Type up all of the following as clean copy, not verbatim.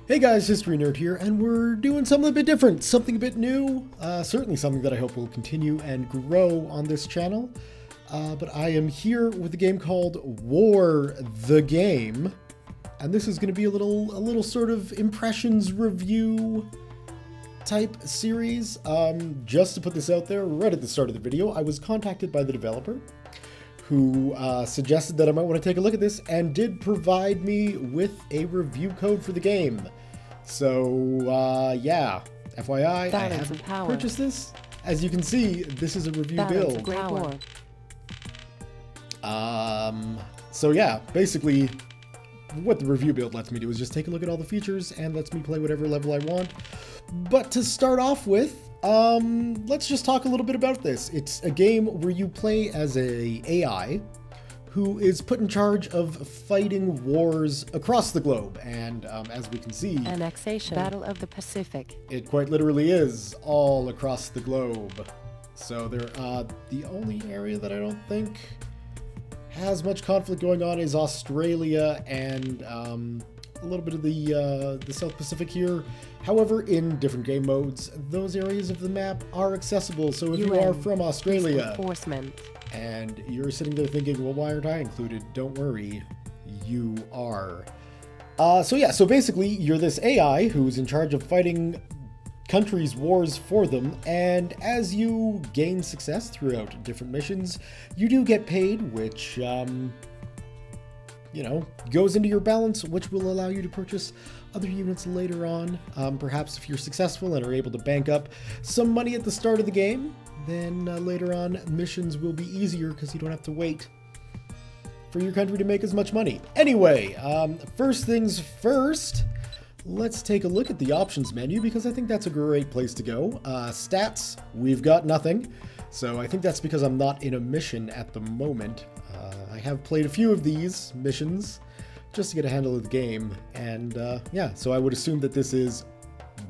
Hey guys, History Nerd here, and we're doing something a bit different, something a bit new, certainly something that I hope will continue and grow on this channel. But I am here with a game called War the Game, and this is going to be a little sort of impressions review type series. Just to put this out there, right at the start of the video, I was contacted by the developer, who suggested that I might want to take a look at this and did provide me with a review code for the game. So, yeah, FYI, I haven't purchased this. As you can see, this is a review build. So yeah, basically, what the review build lets me do is just take a look at all the features and lets me play whatever level I want. But to start off with, let's just talk a little bit about this. It's a game where you play as a AI who is put in charge of fighting wars across the globe. And as we can see, Annexation, Battle of the Pacific. It quite literally is all across the globe. So the only area that I don't think has much conflict going on is Australia and a little bit of the South Pacific here. However, in different game modes, those areas of the map are accessible. So if you are from Australia and you're sitting there thinking, well, why aren't I included? Don't worry, you are. So basically, you're this AI who's in charge of fighting countries' wars for them, and as you gain success throughout different missions, you do get paid, which you know, goes into your balance, which will allow you to purchase other units later on. Perhaps if you're successful and are able to bank up some money at the start of the game, then later on missions will be easier because you don't have to wait for your country to make as much money. Anyway, first things first, let's take a look at the options menu because I think that's a great place to go. Stats, we've got nothing. So I think that's because I'm not in a mission at the moment. I have played a few of these missions just to get a handle of the game, and yeah, so I would assume that this is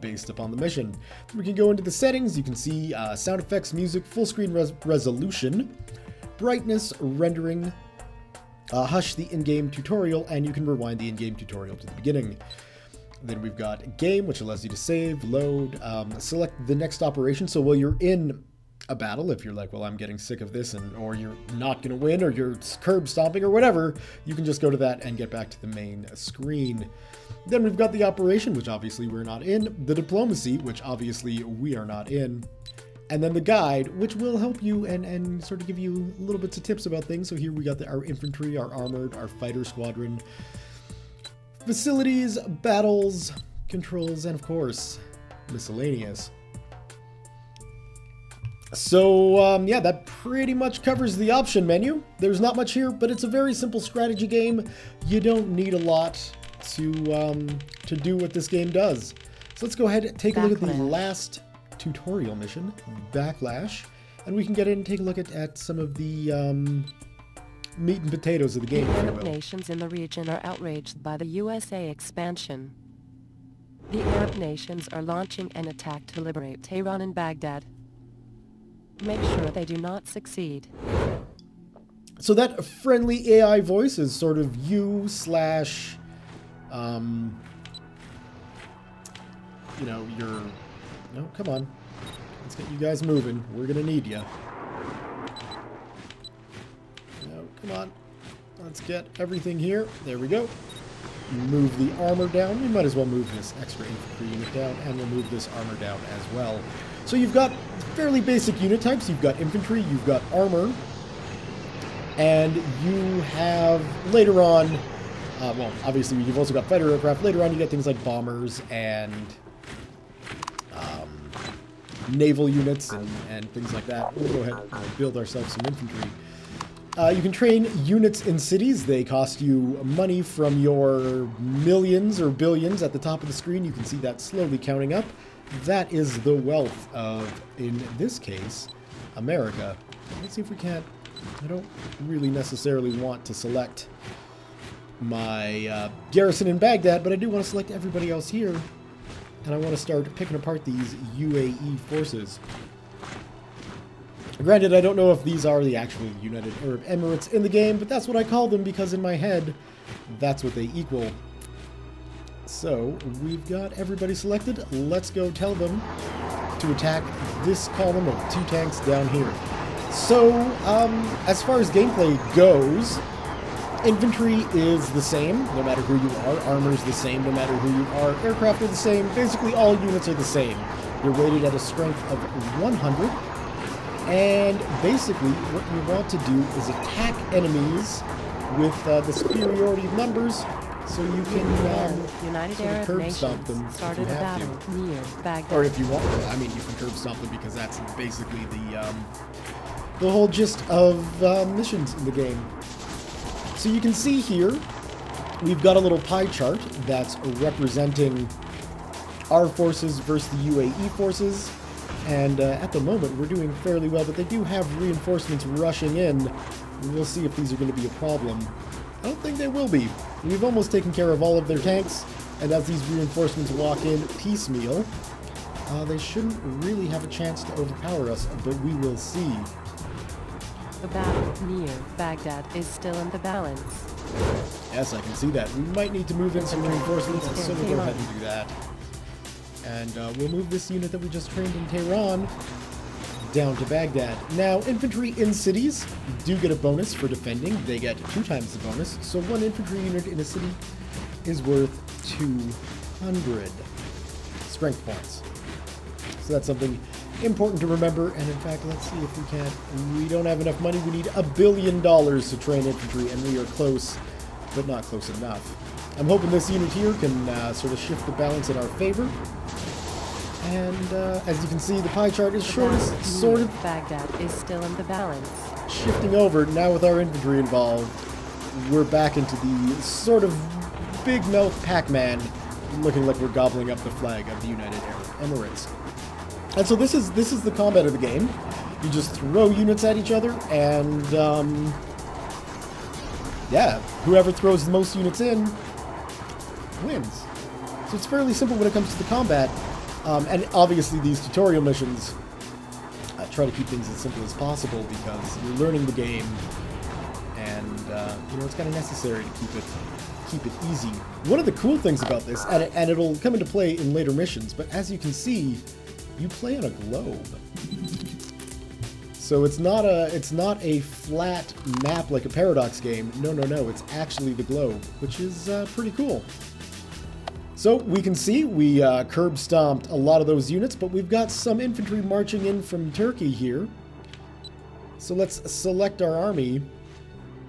based upon the mission. We can go into the settings. You can see sound effects, music, full screen resolution, brightness, rendering, hush the in-game tutorial, and you can rewind the in-game tutorial to the beginning. Then we've got game, which allows you to save, load, select the next operation. So while you're in a battle, if you're like, well, I'm getting sick of this, or you're not going to win, or you're curb stomping or whatever, you can just go to that and get back to the main screen. Then we've got the operation, which obviously we're not in, the diplomacy, which obviously we are not in, and then the guide, which will help you and sort of give you little bits of tips about things. So here we got our infantry, our armored, our fighter squadron, facilities, battles, controls, and of course, miscellaneous. So, yeah, that pretty much covers the option menu. There's not much here, but it's a very simple strategy game. You don't need a lot to do what this game does. So let's go ahead and take a look at the last tutorial mission, Backlash, and we can get in and take a look at some of the meat and potatoes of the game, if you will. Nations in the region are outraged by the USA expansion. The Arab nations are launching an attack to liberate Tehran and Baghdad. Make sure they do not succeed. So that friendly AI voice is sort of you slash, you know, your... No, come on. Let's get you guys moving. We're gonna need you. No, come on. Let's get everything here. There we go. Move the armor down. We might as well move this extra infantry unit down, and we'll move this armor down as well. So you've got fairly basic unit types. You've got infantry, you've got armor, and you have later on, well, obviously you've also got fighter aircraft. Later on you get things like bombers and naval units and things like that. We'll go ahead and build ourselves some infantry. You can train units in cities. They cost you money from your millions or billions at the top of the screen. You can see that slowly counting up. That is the wealth of, in this case, America. Let's see if we can't... I don't really necessarily want to select my garrison in Baghdad, but I do want to select everybody else here. And I want to start picking apart these UAE forces. Granted, I don't know if these are the actual United Arab Emirates in the game, but that's what I call them because in my head, that's what they equal. So, we've got everybody selected. Let's go tell them to attack this column of 2 tanks down here. So, as far as gameplay goes, infantry is the same, no matter who you are. Armor's the same, no matter who you are. Aircraft are the same. Basically, all units are the same. You're rated at a strength of 100. And basically, what you want to do is attack enemies with the superiority of numbers, so you can United sort of Arab curb stomp Nations them if started you a have battle to. near Baghdad. Or if you want to. I mean, you can curb stomp them because that's basically the whole gist of missions in the game. So you can see here, we've got a little pie chart that's representing our forces versus the UAE forces. And at the moment, we're doing fairly well, but they do have reinforcements rushing in. We'll see if these are going to be a problem. I don't think they will be. We've almost taken care of all of their tanks, and as these reinforcements walk in piecemeal, they shouldn't really have a chance to overpower us, but we will see. The battle near Baghdad is still in the balance. Yes, I can see that. We might need to move in some reinforcements, so we'll go ahead and do that. And we'll move this unit that we just trained in Tehran down to Baghdad. Now, infantry in cities do get a bonus for defending. They get 2 times the bonus. So 1 infantry unit in a city is worth 200 strength points. So that's something important to remember. And in fact, let's see if we can't. We don't have enough money. We need $1 billion to train infantry, and we are close, but not close enough. I'm hoping this unit here can sort of shift the balance in our favor. And as you can see, the pie chart is sort of Baghdad is still in the balance. Shifting over. Now with our infantry involved, we're back into the sort of big mouth Pac-Man, looking like we're gobbling up the flag of the United Arab Emirates. And so this is the combat of the game. You just throw units at each other, and yeah, whoever throws the most units in wins. So it's fairly simple when it comes to the combat. And obviously these tutorial missions try to keep things as simple as possible because you're learning the game, and you know, it's kind of necessary to keep it easy. One of the cool things about this, and it'll come into play in later missions, but as you can see, you play on a globe. So it's not a flat map like a Paradox game. No, it's actually the globe, which is pretty cool. So we can see we curb stomped a lot of those units, but we've got some infantry marching in from Turkey here. So let's select our army.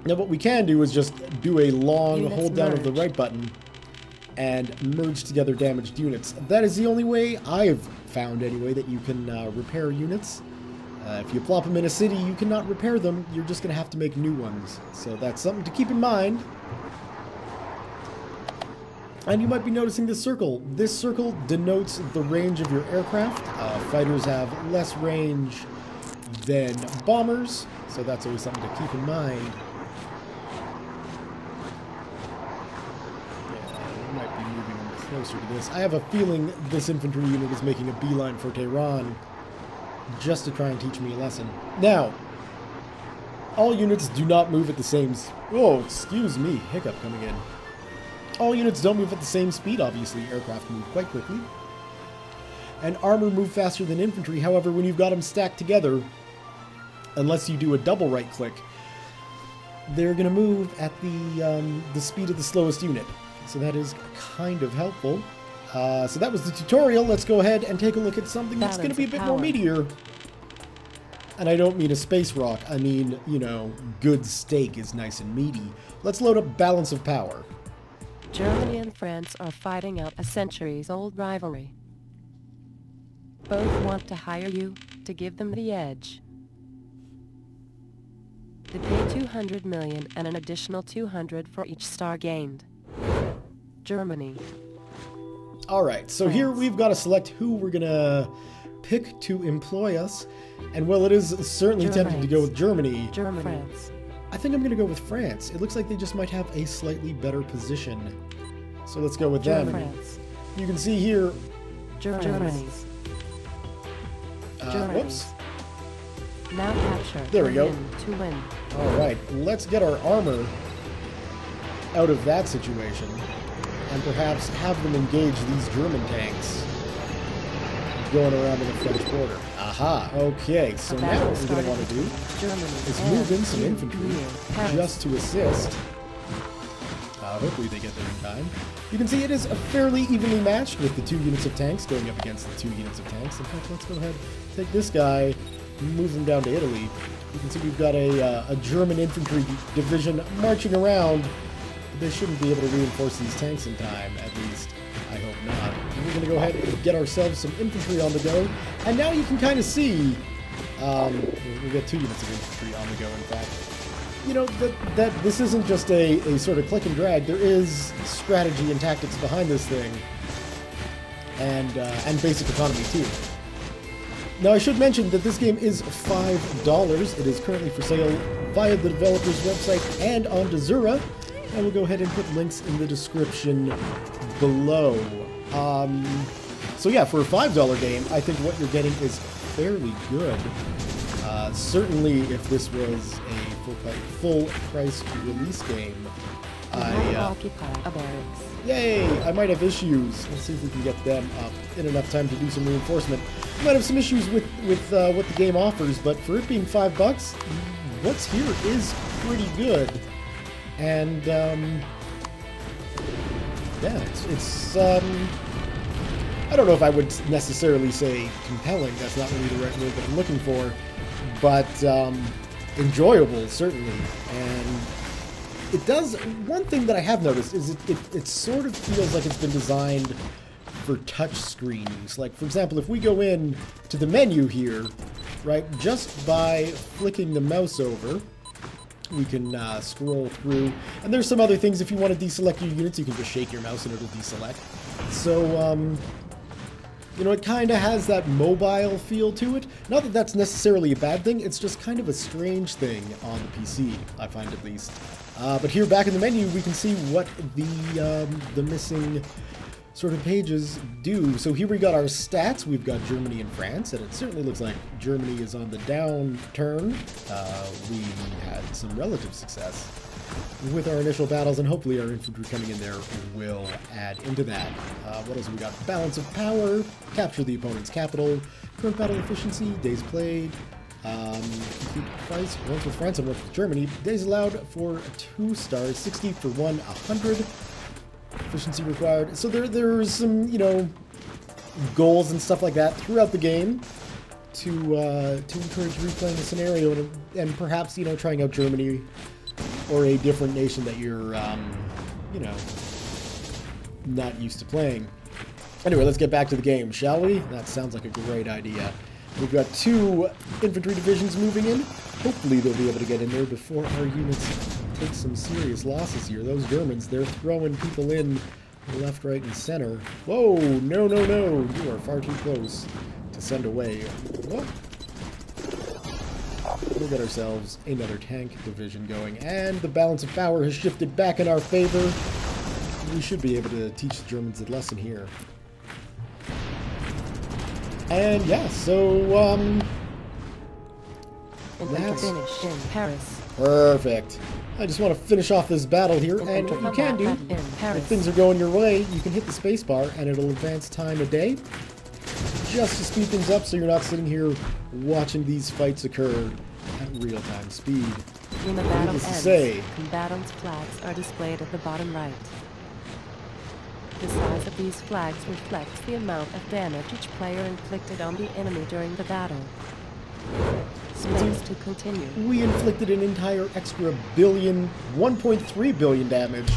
Now what we can do is just do a long hold down of the right button and merge together damaged units. That is the only way I've found anyway that you can repair units. If you plop them in a city, you cannot repair them. You're just going to have to make new ones. So that's something to keep in mind. And you might be noticing this circle. This circle denotes the range of your aircraft. Fighters have less range than bombers, so that's always something to keep in mind. Yeah, we might be moving closer to this. I have a feeling this infantry unit is making a beeline for Tehran just to try and teach me a lesson. Now, all units do not move at the same... Oh, excuse me, hiccup coming in. All units don't move at the same speed, obviously. Aircraft move quite quickly. And armor move faster than infantry. However, when you've got them stacked together, unless you do a double right click, they're going to move at the speed of the slowest unit. So that is kind of helpful. So that was the tutorial. Let's go ahead and take a look at something that's going to be a bit more meatier. And I don't mean a space rock. I mean, you know, good steak is nice and meaty. Let's load up Balance of Power. Germany and France are fighting out a centuries-old rivalry. Both want to hire you to give them the edge. They pay 200 million and an additional 200 for each star gained. Germany. Alright, so here we've got to select who we're going to pick to employ us. And well, it is certainly tempting to go with Germany. France. I think I'm going to go with France. It looks like they just might have a slightly better position. So let's go with them. France. You can see here... Germany. Whoops. Now capture. There we go. To win. Alright, let's get our armor out of that situation. and perhaps have them engage these German tanks going around in the French border. Aha, okay, so now what we're going to want to do is move in some infantry just to assist. Hopefully they get there in time. You can see it is fairly evenly matched with the 2 units of tanks going up against the 2 units of tanks. In fact, let's go ahead and take this guy, move him down to Italy. You can see we've got a German infantry division marching around. They shouldn't be able to reinforce these tanks in time, at least. I hope not. We're going to go ahead and get ourselves some infantry on the go. And now you can kind of see, we've got 2 units of infantry on the go, in fact. You know, that this isn't just a sort of click and drag. There is strategy and tactics behind this thing. And basic economy, too. Now, I should mention that this game is $5. It is currently for sale via the developer's website and on Dazura. And we'll go ahead and put links in the description below. So yeah, for a $5 game, I think what you're getting is fairly good. Certainly, if this was a full-price release game, yay! I might have issues. Let's see if we can get them up in enough time to do some reinforcement. We might have some issues with what the game offers, but for it being $5, what's here is pretty good. And yeah, it's I don't know if I would necessarily say compelling. That's not really the right word that I'm looking for, but enjoyable certainly. And it does. One thing that I have noticed is it sort of feels like it's been designed for touch screens. Like, for example, if we go in to the menu here, right, just by flicking the mouse over, we can scroll through. And there's some other things. If you want to deselect your units, you can just shake your mouse and it'll deselect. So, you know, it kind of has that mobile feel to it. Not that that's necessarily a bad thing. It's just kind of a strange thing on the PC, I find at least. But here, back in the menu, we can see what the missing sort of pages do. So here we got our stats. We've got Germany and France, and it certainly looks like Germany is on the downturn. We had some relative success with our initial battles, and hopefully our infantry coming in there will add into that. What else have we got? Balance of power, capture the opponent's capital, current battle efficiency, days played, complete price, once with France and once with Germany, days allowed for 2 stars, 60 for 1, 100. Efficiency required. So there's some, you know, goals and stuff like that throughout the game to encourage replaying the scenario and perhaps, you know, trying out Germany or a different nation that you're, you know, not used to playing. Anyway, let's get back to the game, shall we? That sounds like a great idea. We've got 2 infantry divisions moving in. Hopefully they'll be able to get in there before our units take some serious losses here. Those Germans, they're throwing people in left, right, and center. Whoa, no, no, no. You are far too close to send away. Whoa. We'll get ourselves another tank division going, and the balance of power has shifted back in our favor. We should be able to teach the Germans a lesson here. And yeah, so that's in Paris. Perfect. I just want to finish off this battle here, and what you can do, if things are going your way, you can hit the spacebar, and it'll advance time a day, just to speed things up so you're not sitting here watching these fights occur at real-time speed. When the battle ends, combatants' flags are displayed at the bottom right. The size of these flags reflects the amount of damage each player inflicted on the enemy during the battle. Space to continue. We inflicted an entire extra 1.3 billion damage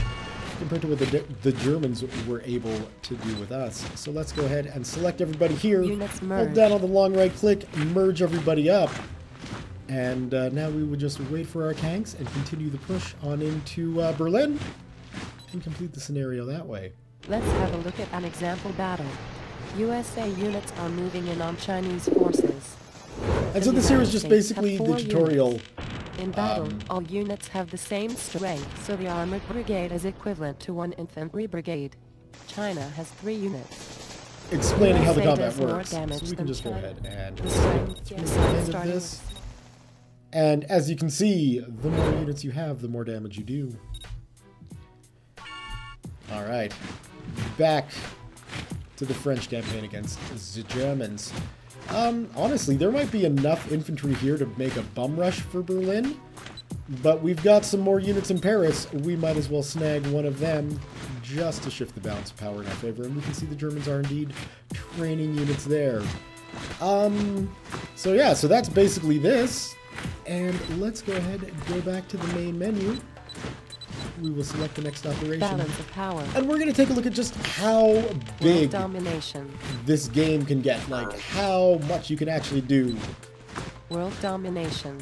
compared to what the Germans were able to do with us. So let's go ahead and select everybody here. Hold down on the long right click, merge everybody up. And now we would just wait for our tanks and continue the push on into Berlin and complete the scenario that way. Let's have a look at an example battle. USA units are moving in on Chinese forces. And so this here is just basically the tutorial. In battle, all units have the same strength, so the armored brigade is equivalent to 1 infantry brigade. China has 3 units. Explaining how the combat works. So we can just go ahead and skip through the end of this. And as you can see, the more units you have, the more damage you do. Alright, back to the French campaign against the Germans. Honestly, there might be enough infantry here to make a bum rush for Berlin, but we've got some more units in Paris. We might as well snag one of them just to shift the balance of power in our favor, and we can see the Germans are indeed training units there. So yeah, so that's basically this, and let's go ahead and go back to the main menu. We will select the next operation. Balance of power. And we're going to take a look at just how big domination. This game can get. Like, how much you can actually do. World domination.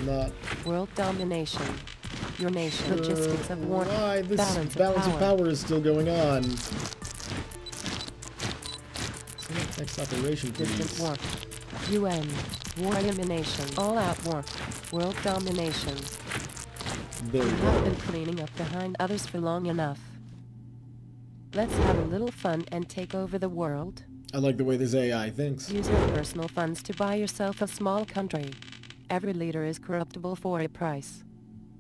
Not World domination. Your nation. Logistics of war. Why this balance of power is still going on. Select next operation, please. Distant war. UN. War elimination. All-out war. World domination. There we You go. have been cleaning up behind others for long enough. Let's have a little fun and take over the world. I like the way this AI thinks. Use your personal funds to buy yourself a small country. Every leader is corruptible for a price.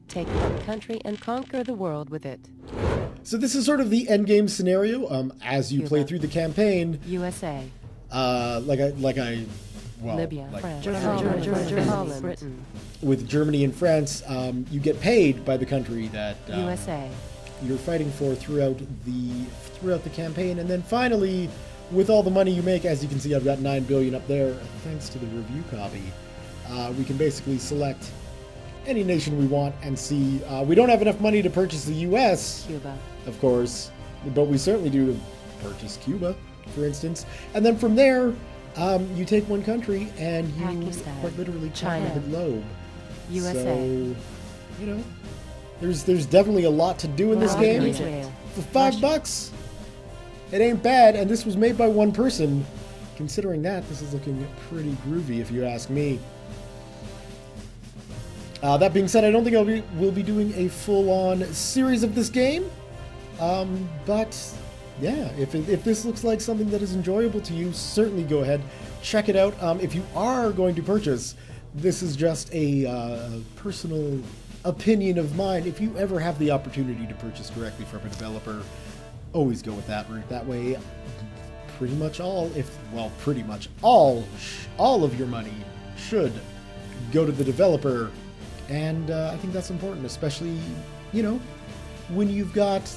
Take that country and conquer the world with it. So this is sort of the endgame scenario. As you play through the campaign, USA. Libya, France, Germany, Britain. With Germany and France, you get paid by the country that USA. You're fighting for throughout the campaign, and then finally, with all the money you make, as you can see, I've got 9 billion up there, thanks to the review copy. We can basically select any nation we want and see. We don't have enough money to purchase the U.S., Cuba, of course, but we certainly do purchase Cuba, for instance. And then from there, you take one country and you Pakistan, quite literally China, conquer the globe. USA. So, you know, there's definitely a lot to do in this game. Israel, For $5, it ain't bad, and this was made by one person. Considering that, this is looking pretty groovy, if you ask me. That being said, I don't think we'll be doing a full-on series of this game, but yeah, if this looks like something that is enjoyable to you, certainly go ahead, check it out. If you are going to purchase, this is just a personal opinion of mine. If you ever have the opportunity to purchase directly from a developer, always go with that route. That way, pretty much all of your money should go to the developer. And I think that's important, especially, you know, when you've got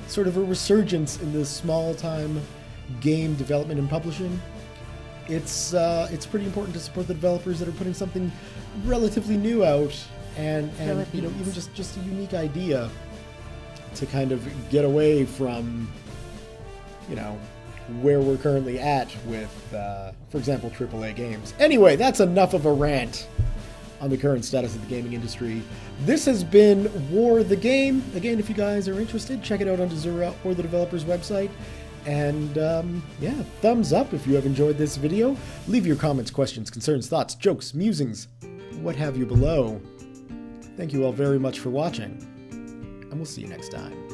sort of a resurgence in this small-time game development and publishing. It's pretty important to support the developers that are putting something relatively new out, and you know, even just a unique idea to kind of get away from, you know, where we're currently at with, for example, AAA games. Anyway, that's enough of a rant on the current status of the gaming industry. This has been War the Game. Again, if you guys are interested, check it out on Zura or the developer's website. And yeah, thumbs up if you have enjoyed this video. Leave your comments, questions, concerns, thoughts, jokes, musings, what have you below. Thank you all very much for watching, and we'll see you next time.